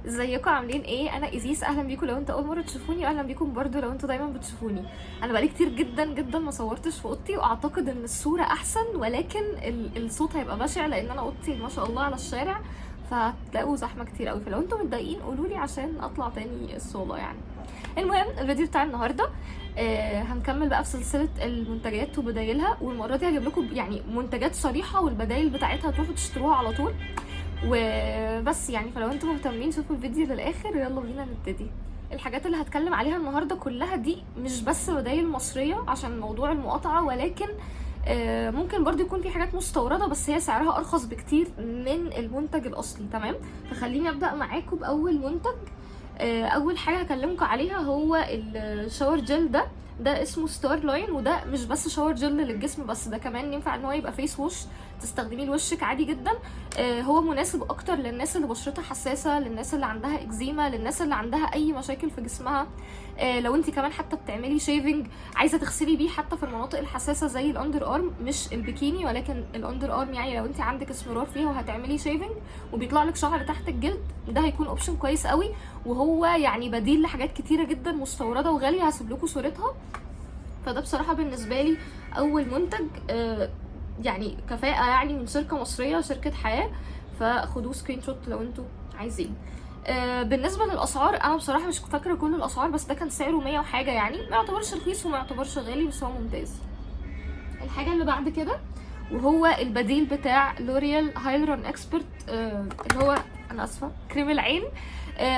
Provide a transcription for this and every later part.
ازيكم عاملين ايه؟ انا ازيس، اهلا بيكم لو انتوا اول مره تشوفوني، واهلا بيكم برضو لو انتوا دايما بتشوفوني. انا بقالي كتير جدا جدا ما صورتش في اوضتي، واعتقد ان الصوره احسن، ولكن الصوت هيبقى بشع لان انا اوضتي ما شاء الله على الشارع، فهتلاقوا زحمه كتير قوي. فلو انتوا متضايقين قولوا لي عشان اطلع تاني الصاله يعني. المهم الفيديو بتاع النهارده هنكمل بقى في سلسله المنتجات وبدايلها، والمره دي هجيب لكم يعني منتجات صريحه والبدايل بتاعتها تروحوا تشتروها على طول وبس يعني. فلو انتم مهتمين شوفوا الفيديو للاخر، يلا بينا نبتدي. الحاجات اللي هتكلم عليها النهارده كلها دي مش بس بدايل مصريه عشان موضوع المقاطعه، ولكن ممكن برضو يكون في حاجات مستورده بس هي سعرها ارخص بكتير من المنتج الاصلي. تمام، فخليني ابدا معاكم باول منتج. اول حاجه هكلمكم عليها هو الشاور جل. ده اسمه ستار لاين، وده مش بس شاور جل للجسم بس، ده كمان ينفع ان هو يبقى فيس ووش تستخدميه لوشك عادي جدا. هو مناسب اكتر للناس اللي بشرتها حساسه، للناس اللي عندها اكزيما، للناس اللي عندها اي مشاكل في جسمها. لو انت كمان حتى بتعملي شيفنج عايزه تغسلي بيه حتى في المناطق الحساسه زي الاندر ارم، مش البيكيني ولكن الاندر ارم، يعني لو انت عندك اسمرار فيها وهتعملي شيفنج وبيطلع لك شعر تحت الجلد، ده هيكون اوبشن كويس قوي. وهو يعني بديل لحاجات كتيره جدا مستورده وغاليه، هسيب لكم صورتها. فده بصراحه بالنسبه لي اول منتج يعني كفاءه، يعني من شركه مصريه، شركه حياه، فخدوه سكرين شوت لو انتوا عايزين. بالنسبه للاسعار انا بصراحه مش فاكره كل الاسعار، بس ده كان سعره 100 وحاجه، يعني ما يعتبرش رخيص وما يعتبرش غالي، بس هو ممتاز. الحاجه اللي بعد كده وهو البديل بتاع لوريال هايلورون اكسبرت، اللي هو انا اسفه كريم العين.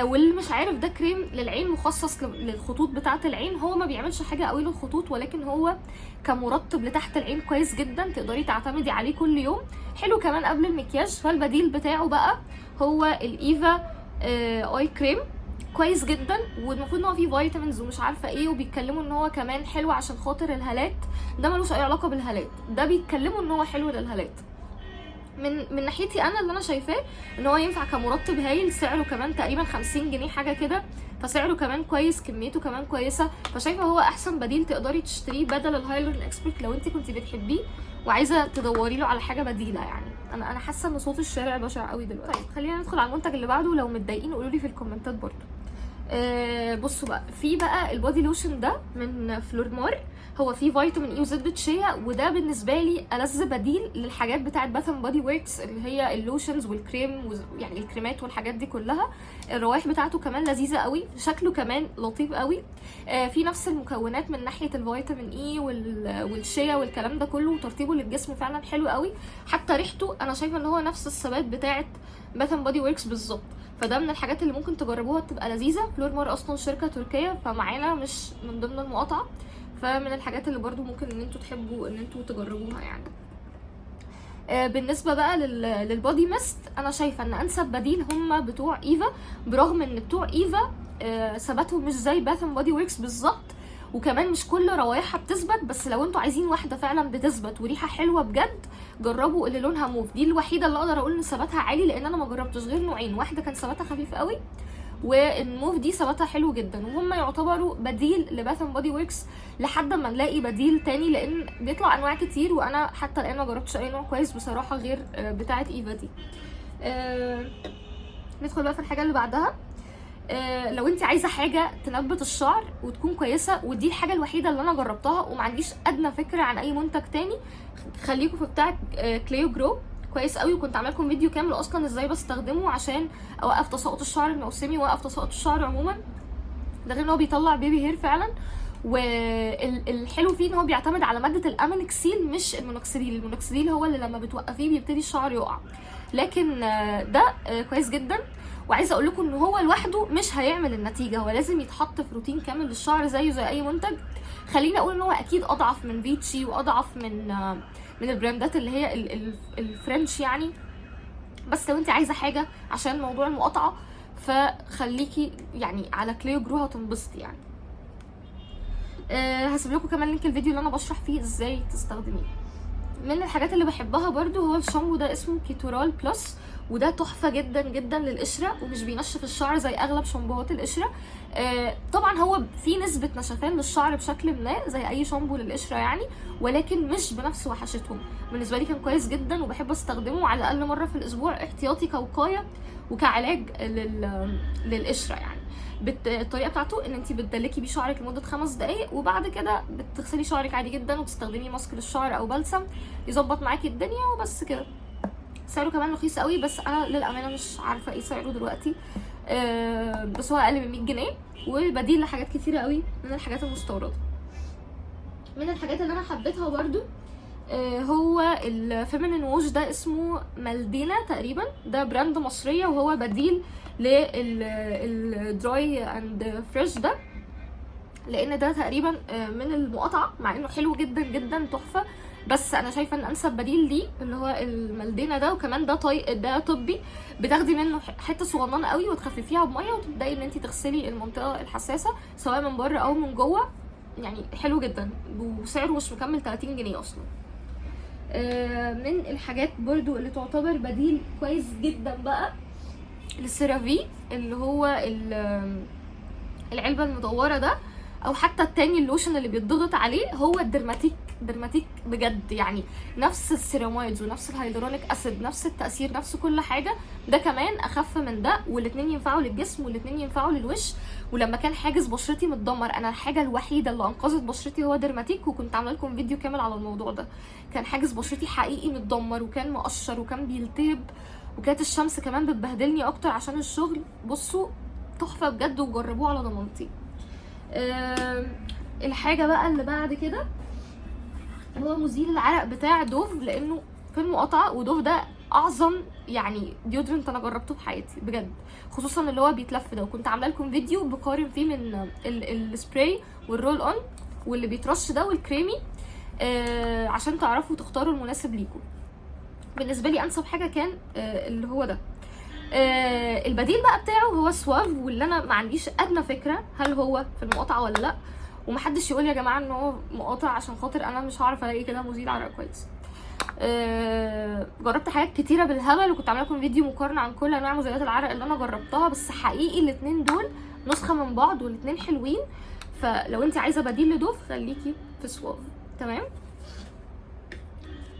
واللي مش عارف، ده كريم للعين مخصص للخطوط بتاعه العين. هو ما بيعملش حاجه قوي للخطوط، ولكن هو كمرطب لتحت العين كويس جدا، تقدري تعتمدي عليه كل يوم. حلو كمان قبل المكياج. فالبديل بتاعه بقى هو الايفا اي كريم، كويس جدا، والمفروض ان هو فيه فيتامينز ومش عارفه ايه، وبيتكلموا ان هو كمان حلو عشان خاطر الهالات. ده ملوش اي علاقه بالهالات، ده بيتكلموا ان هو حلو للهالات. من ناحيتي انا اللي انا شايفاه ان هو ينفع كمرطب هايل، سعره كمان تقريبا 50 جنيه حاجه كده، فسعره كمان كويس، كميته كمان كويسه، فشايفه هو احسن بديل تقدري تشتريه بدل الهايلورون اكسبرت لو انت كنتي بتحبيه وعايزه تدوري له على حاجه بديله. يعني انا حاسه ان صوت الشارع بشع قوي دلوقتي. طيب خلينا ندخل على المنتج اللي بعده، لو متضايقين قولوا لي في الكومنتات برضو. بصوا بقى، في بقى البودي لوشن ده من فلورمار، هو فيه فيتامين اي وزبده شيا، وده بالنسبه لي ألذ بديل للحاجات بتاعه باث اند بودي وركس اللي هي اللوشنز والكريم، يعني الكريمات والحاجات دي كلها. الروائح بتاعته كمان لذيذه قوي، شكله كمان لطيف قوي. في نفس المكونات من ناحيه الفيتامين اي والشيا والكلام ده كله، وترطيبه للجسم فعلا حلو قوي. حتى ريحته انا شايفه ان هو نفس الثبات بتاعه باث اند بودي وركس بالظبط، فده من الحاجات اللي ممكن تجربوها تبقى لذيذه. فلورمار اصلا شركه تركيه، فمعانا مش من ضمن المقاطعه، فمن الحاجات اللي برضو ممكن ان انتوا تحبوا ان انتوا تجربوها يعني. بالنسبه بقى للبودي ميست، انا شايفه ان انسب بديل هم بتوع ايفا، برغم ان بتوع ايفا ثباتهم مش زي باث اند بودي وركس بالظبط، وكمان مش كل روايحها بتثبت، بس لو انتوا عايزين واحده فعلا بتثبت وريحه حلوه بجد، جربوا اللي لونها موف. دي الوحيده اللي اقدر اقول ان ثباتها عالي، لان انا ما جربتش غير نوعين، واحده كان ثباتها خفيف قوي، والموف دي ثباتها حلو جدا، وهم يعتبروا بديل لباث اند بودي وركس لحد ما نلاقي بديل تاني، لان بيطلع انواع كتير، وانا حتى الان ما جربتش اي نوع كويس بصراحه غير بتاعه ايفا دي. ندخل بقى في الحاجه اللي بعدها. لو انت عايزه حاجه تنبت الشعر وتكون كويسه، ودي الحاجه الوحيده اللي انا جربتها وما عنديش ادنى فكره عن اي منتج تاني، خليكم في بتاع كليو جرو، كويس قوي. وكنت عامله لكم فيديو كامل اصلا ازاي بستخدمه عشان اوقف تساقط الشعر الموسمي واوقف تساقط الشعر عموما. ده غير ان هو بيطلع بيبي هير فعلا، والحلو فيه ان هو بيعتمد على ماده الامينكسيل مش المونوكسيديل. المونوكسيديل هو اللي لما بتوقفيه بيبتدي الشعر يقع، لكن ده كويس جدا. وعايزه اقول لكم ان هو لوحده مش هيعمل النتيجه، هو لازم يتحط في روتين كامل للشعر زيه زي اي منتج. خليني اقول ان هو اكيد اضعف من فيتشي واضعف من البراندات اللي هي الفرنش يعني، بس لو انت عايزه حاجه عشان موضوع المقاطعه فخليكي يعني على كليو جرو، هتنبسطي يعني. هسيب لكم كمان لينك الفيديو اللي انا بشرح فيه ازاي تستخدميه. من الحاجات اللي بحبها برضو هو الشامبو ده، اسمه كيتورال بلس، وده تحفه جدا جدا للقشره ومش بينشف الشعر زي اغلب شامبوهات القشره. طبعا هو في نسبه نشفان للشعر بشكل ما زي اي شامبو للقشره يعني، ولكن مش بنفس وحشتهم. بالنسبه لي كان كويس جدا وبحب استخدمه على الاقل مره في الاسبوع احتياطي كوقايه وكعلاج للقشره يعني. الطريقه بتاعته ان انت بتدلكي بيه شعرك لمده 5 دقايق وبعد كده بتغسلي شعرك عادي جدا وتستخدمي ماسك للشعر او بلسم يظبط معاكي الدنيا وبس كده. سعره كمان رخيص قوي، بس انا للامانه مش عارفه ايه سعره دلوقتي، بس هو اقل من 100 جنيه وبديل لحاجات كتيره قوي من الحاجات المستورده. من الحاجات اللي انا حبيتها برضو هو الفيمينين ووش ده، اسمه مالدينا تقريبا، ده براند مصريه وهو بديل للدراي اند فريش ده، لان ده تقريبا من المقاطعه مع انه حلو جدا جدا تحفه، بس انا شايفه ان انسب بديل ليه اللي هو المالدينا ده. وكمان ده طبي، بتاخدي منه حته صغننه قوي وتخففيها بميه وتبداي ان انت تغسلي المنطقه الحساسه سواء من بره او من جوه، يعني حلو جدا وسعره مش مكمل 30 جنيه اصلا. من الحاجات برضو اللي تعتبر بديل كويس جدا بقى للسيرافي اللي هو العلبه المدوره ده، او حتى التاني اللوشن اللي بيتضغط عليه، هو الدرماتيك بجد، يعني نفس السيرامايدز ونفس الهيدرونيك اسيد، نفس التاثير، نفس كل حاجه. ده كمان اخف من ده، والاتنين ينفعوا للجسم والاتنين ينفعوا للوش. ولما كان حاجز بشرتي متدمر، انا الحاجه الوحيده اللي انقذت بشرتي هو درماتيك، وكنت عامله لكم فيديو كامل على الموضوع ده. كان حاجز بشرتي حقيقي متدمر وكان مقشر وكان بيلتهب وكانت الشمس كمان بتبهدلني اكتر عشان الشغل. بصوا تحفه بجد وجربوه على ضمانتي. الحاجه بقى اللي بعد كده هو مزيل العرق بتاع دوف، لانه في المقاطعه، ودوف ده اعظم يعني ديودرنت انا جربته في حياتي بجد، خصوصا اللي هو بيتلف ده. وكنت عامله لكم فيديو بقارن فيه من السبراي والرول اون واللي بيترش ده والكريمي، عشان تعرفوا تختاروا المناسب ليكم. بالنسبه لي انسب حاجه كان اللي هو ده. البديل بقى بتاعه هو سواف، واللي انا ما عنديش ادنى فكره هل هو في المقاطعه ولا لا، ومحدش يقول يا جماعه ان هو مقاطع عشان خاطر انا مش هعرف الاقي كده مزيل عرق كويس. جربت حاجات كتيره بالهبل وكنت عامله لكم فيديو مقارنه عن كل انواع مزيلات العرق اللي انا جربتها، بس حقيقي الاثنين دول نسخه من بعض والاثنين حلوين. فلو انت عايزه بديل لدوف خليكي في سواف. تمام.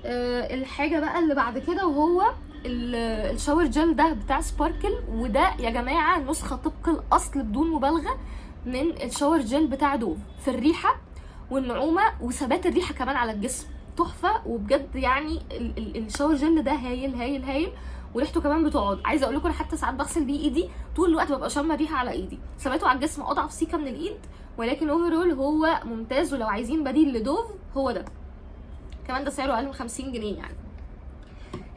الحاجه بقى اللي بعد كده وهو الشاور جل ده بتاع سباركل، وده يا جماعه نسخه طبق الاصل بدون مبالغه من الشاور جل بتاع دوف في الريحه والنعومه وثبات الريحه كمان على الجسم، تحفه وبجد. يعني الشاور جل ده هايل هايل هايل، وريحته كمان بتقعد. عايزه اقول لكم انا حتى ساعات بغسل بيه ايدي طول الوقت ببقى شامه ريحه على ايدي. ثباته على الجسم اضعف سيكه من الايد، ولكن اوفرول هو ممتاز. ولو عايزين بديل لدوف هو ده كمان، ده سعره اقل من 50 جنيه يعني.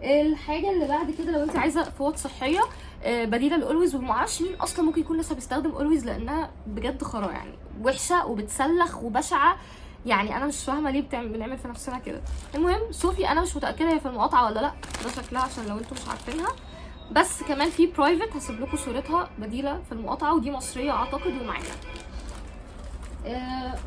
الحاجه اللي بعد كده لو انت عايزه فوط صحيه بديله الاولويز، ومعرفش مين اصلا ممكن يكون لسه بيستخدم اولويز لانها بجد خرا يعني، وحشه وبتسلخ وبشعه، يعني انا مش فاهمه ليه بنعمل في نفسنا كده. المهم صوفي انا مش متاكده هي في المقاطعه ولا لا، ده شكلها عشان لو انتم مش عارفينها. بس كمان في برايفت هسيب لكم صورتها بديله في المقاطعه، ودي مصريه اعتقد ومعانا.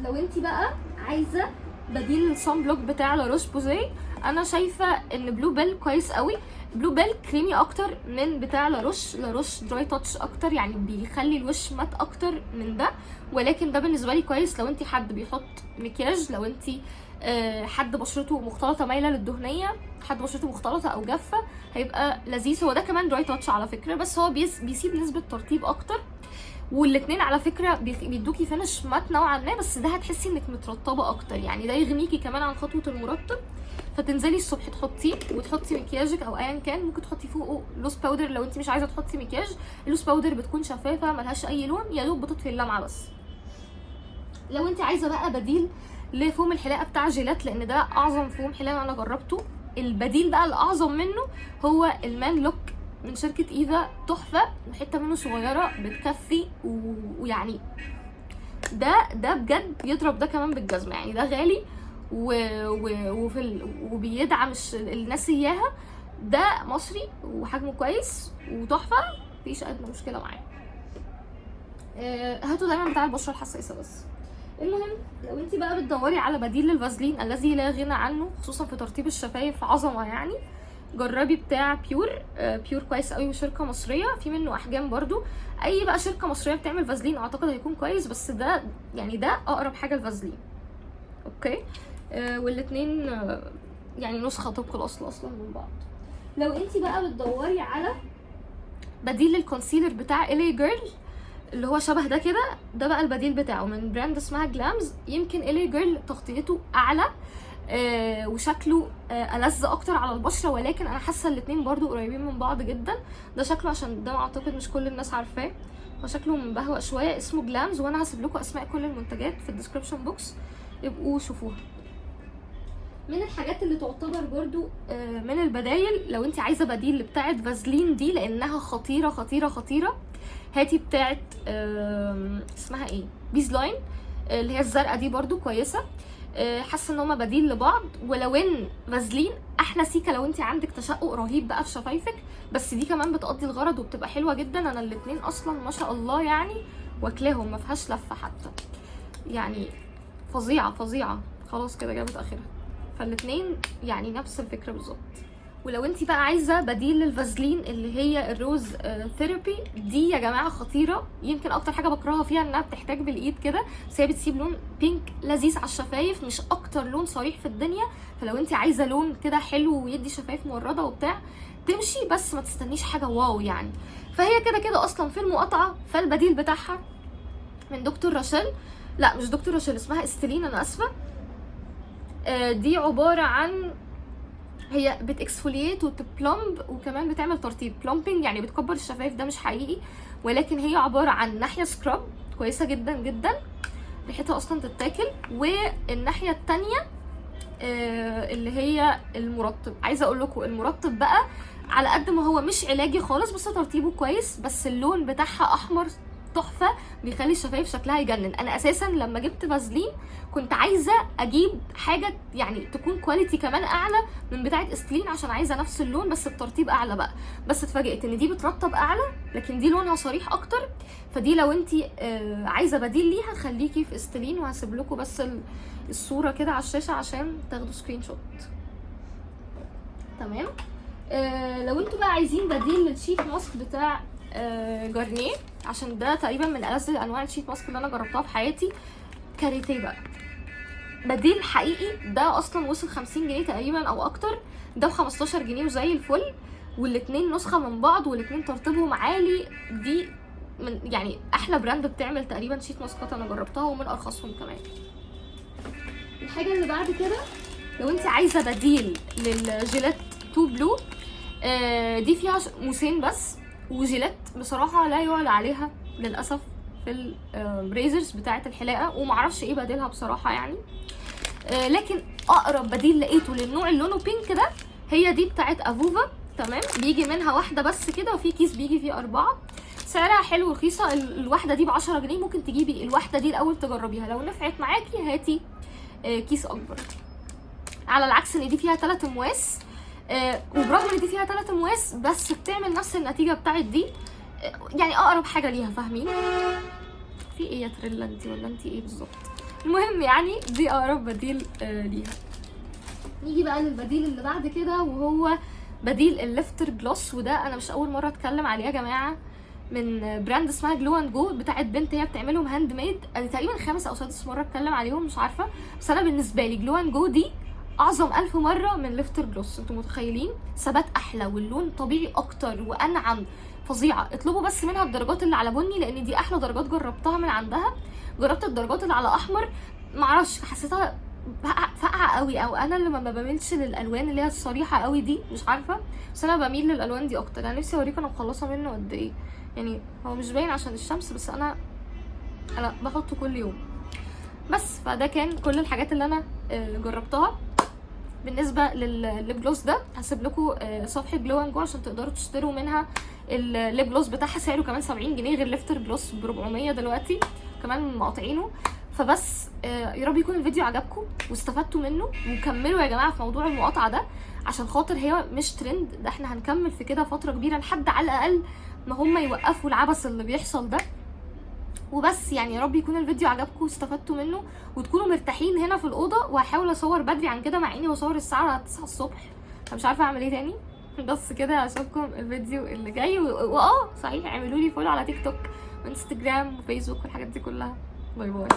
لو انت بقى عايزه بديل للصن بلوك بتاع لاروش بوزيه، انا شايفه ان بلو بيل كويس قوي. بلو بيل كريمي اكتر من بتاع لاروش دراي تاتش اكتر، يعني بيخلي الوش مات اكتر من ده، ولكن ده بالنسبه لي كويس لو انت حد بيحط مكياج، لو انت حد بشرته مختلطه مايله للدهنيه، حد بشرته مختلطه او جافه، هيبقى لذيذ. هو ده كمان دراي تاتش على فكره، بس هو بيسيب نسبه ترطيب اكتر، والاثنين على فكره بيدوكي فينش مات نوعا ما، بس ده هتحسي انك مترطبه اكتر، يعني ده يغنيكي كمان عن خطوه المرطب. فتنزلي الصبح تحطيه وتحطي مكياجك او ايا كان، ممكن تحطي فوقه لوس باودر لو انت مش عايزه تحطي مكياج. اللوس باودر بتكون شفافه ملهاش اي لون، يا دوب بتطفي اللمعه بس. لو انت عايزه بقى بديل لفوم الحلاقه بتاع جيلات، لان ده اعظم فوم حلاقه انا جربته، البديل بقى الاعظم منه هو المان لوك من شركه ايفا، تحفه، وحته منه صغيره بتكفي، ويعني ده بجد يضرب ده كمان بالجزمه، يعني ده غالي وبيدعم الناس اياها، ده مصري وحجمه كويس وتحفه، مفيش ادنى مشكله معاه. هاتوا دايما بتاع البشره الحساسه بس. المهم لو انت بقى بتدوري على بديل للفازلين الذي لا غنى عنه، خصوصا في ترطيب الشفايف عظمه يعني، جربي بتاع بيور. بيور كويس قوي وشركه مصريه، في منه احجام برضو. اي بقى شركه مصريه بتعمل فازلين اعتقد هيكون كويس، بس ده يعني ده اقرب حاجه لفازلين. اوكي. والاتنين يعني نسخه طبق الاصل اصلا من بعض. لو انت بقى بتدوري على بديل للكونسيلر بتاع الي جيرل اللي هو شبه ده كده، ده بقى البديل بتاعه من براند اسمها جلامز. يمكن الي جيرل تغطيته اعلى وشكله ألذ اكتر على البشره، ولكن انا حاسه الاتنين برضو قريبين من بعض جدا. ده شكله عشان ده اعتقد مش كل الناس عارفاه، هو شكله مبهوأ شويه، اسمه جلامز، وانا هسيب لكم اسماء كل المنتجات في الديسكربشن بوكس، يبقوا شوفوها. من الحاجات اللي تعتبر برضو من البدايل لو انت عايزه بديل بتاعه فازلين دي لانها خطيره خطيره خطيره، هاتي بتاعه اسمها ايه، بيز لاين اللي هي الزرقاء دي برضو كويسه. حاسه ان هما بديل لبعض، ولو ان فازلين احلى سيكه لو انت عندك تشقق رهيب بقى في شفايفك، بس دي كمان بتقضي الغرض وبتبقى حلوه جدا. انا الاتنين اصلا ما شاء الله يعني واكلاهم، ما فيهاش لفه حتى، يعني فظيعه فظيعه، خلاص كده جابت اخرها. فالاتنين يعني نفس الفكره بالظبط. ولو انت بقى عايزه بديل للفازلين اللي هي الروز ثيرابي دي يا جماعه خطيره. يمكن اكتر حاجه بكرهها فيها انها بتحتاج بالايد كده، بس هي بتسيب لون بينك لذيذ على الشفايف، مش اكتر لون صريح في الدنيا. فلو انت عايزه لون كده حلو ويدي شفايف مورده وبتاع تمشي، بس ما تستنيش حاجه واو يعني. فهي كده كده اصلا في المقاطعه، فالبديل بتاعها من دكتور راشيل، لا مش دكتور راشيل، اسمها استلين، انا اسفه. دي عباره عن هي بتكسفوليات وتبلمب وكمان بتعمل ترطيب بلومبينج، يعني بتكبر الشفايف، ده مش حقيقي، ولكن هي عباره عن ناحيه سكراب كويسه جدا جدا، ريحتها اصلا تتاكل، والناحيه التانية اللي هي المرطب. عايزه اقول لكم المرطب بقى على قد ما هو مش علاجي خالص بس ترطيبه كويس، بس اللون بتاعها احمر تحفه، بيخلي الشفايف شكلها يجنن. انا اساسا لما جبت فازلين كنت عايزه اجيب حاجه يعني تكون كواليتي كمان اعلى من بتاعه استلين، عشان عايزه نفس اللون بس الترطيب اعلى بقى، بس اتفاجئت ان دي بترطب اعلى لكن دي لونها صريح اكتر. فدي لو انت عايزه بديل ليها خليكي في استلين، وهسيب لكم بس الصوره كده على الشاشه عشان تاخدوا سكرين شوت. تمام. لو انتوا بقى عايزين بديل للشيت ماسك بتاع جارنيه، عشان ده تقريبا من ألذ انواع الشيت ماسك اللي انا جربتها في حياتي، كاريتيه بقى بديل حقيقي. ده اصلا وصل 50 جنيه تقريبا او اكتر، ده ب15 جنيه وزي الفل، والاتنين نسخه من بعض والاتنين ترطيبهم عالي. دي من يعني احلى براند بتعمل تقريبا شيت ماسكات انا جربتها، ومن ارخصهم كمان. الحاجه اللي بعد كده لو انت عايزه بديل للجيلات تو بلو، دي فيها موسين بس، وجيلات بصراحه لا يعلى عليها للاسف في الريزرز بتاعه الحلاقه، ومعرفش ايه بديلها بصراحه يعني. لكن اقرب بديل لقيته للنوع اللي لونه بينك ده هي دي بتاعه افوفا. تمام. بيجي منها واحده بس كده، وفي كيس بيجي فيه 4، سعرها حلو ورخيصه. الواحده دي ب10 جنيه، ممكن تجيبي الواحده دي الاول تجربيها، لو نفعت معاكي هاتي كيس اكبر. على العكس ان دي فيها 3 امواس، وبرغم ان دي فيها 3 امواس بس بتعمل نفس النتيجه بتاعت دي، يعني اقرب حاجه ليها. فاهمين في ايه يا تريلا انتي ولا انتي ايه بالظبط؟ المهم يعني دي اقرب بديل ليها. نيجي بقى للبديل اللي بعد كده، وهو بديل الليفتر جلوس، وده انا مش اول مره اتكلم عليه يا جماعه، من براند اسمها جلو اند جو بتاعت بنت هي بتعملهم هاند ميد. انا تقريبا 5 أو 6 مره اتكلم عليهم مش عارفه، بس انا بالنسبه لي جلو اند جو دي اعظم 1000 مره من ليفتر جلوس. انتوا متخيلين؟ ثبات احلى واللون طبيعي اكتر وانعم، فظيعه. اطلبوا بس منها الدرجات اللي على بني لان دي احلى درجات جربتها من عندها. جربت الدرجات اللي على احمر معرفش، حسيتها فاقعه قوي، او انا اللي ما بميلش للالوان اللي هي الصريحه قوي دي، مش عارفه، بس انا بميل للالوان دي اكتر. انا نفسي اوريكم انا مخلصه منه قد ايه، يعني هو مش باين عشان الشمس بس انا بحطه كل يوم بس. فده كان كل الحاجات اللي انا جربتها. بالنسبه للليب جلوس ده هسيب لكم صفحه جلو اند جو عشان تقدروا تشتروا منها الليب جلوس بتاعها، سعره كمان 70 جنيه غير ليفتر جلوس ب 400 دلوقتي كمان مقاطعينه. فبس يا رب يكون الفيديو عجبكم واستفدتوا منه، وكملوا يا جماعه في موضوع المقاطعه ده عشان خاطر هي مش ترند، ده احنا هنكمل في كده فتره كبيره لحد على الاقل ما هم يوقفوا العبث اللي بيحصل ده. وبس يعني يا رب يكون الفيديو عجبكم واستفدتوا منه وتكونوا مرتاحين هنا في الاوضه. وهحاول اصور بدري عن كده مع اني بصور الساعه 9 الصبح، فمش عارفه اعمل ايه تاني. بس كده، اشوفكم الفيديو اللي جاي. صحيح اعملوا لي فولو على تيك توك وانستجرام وفيسبوك والحاجات دي كلها. باي باي.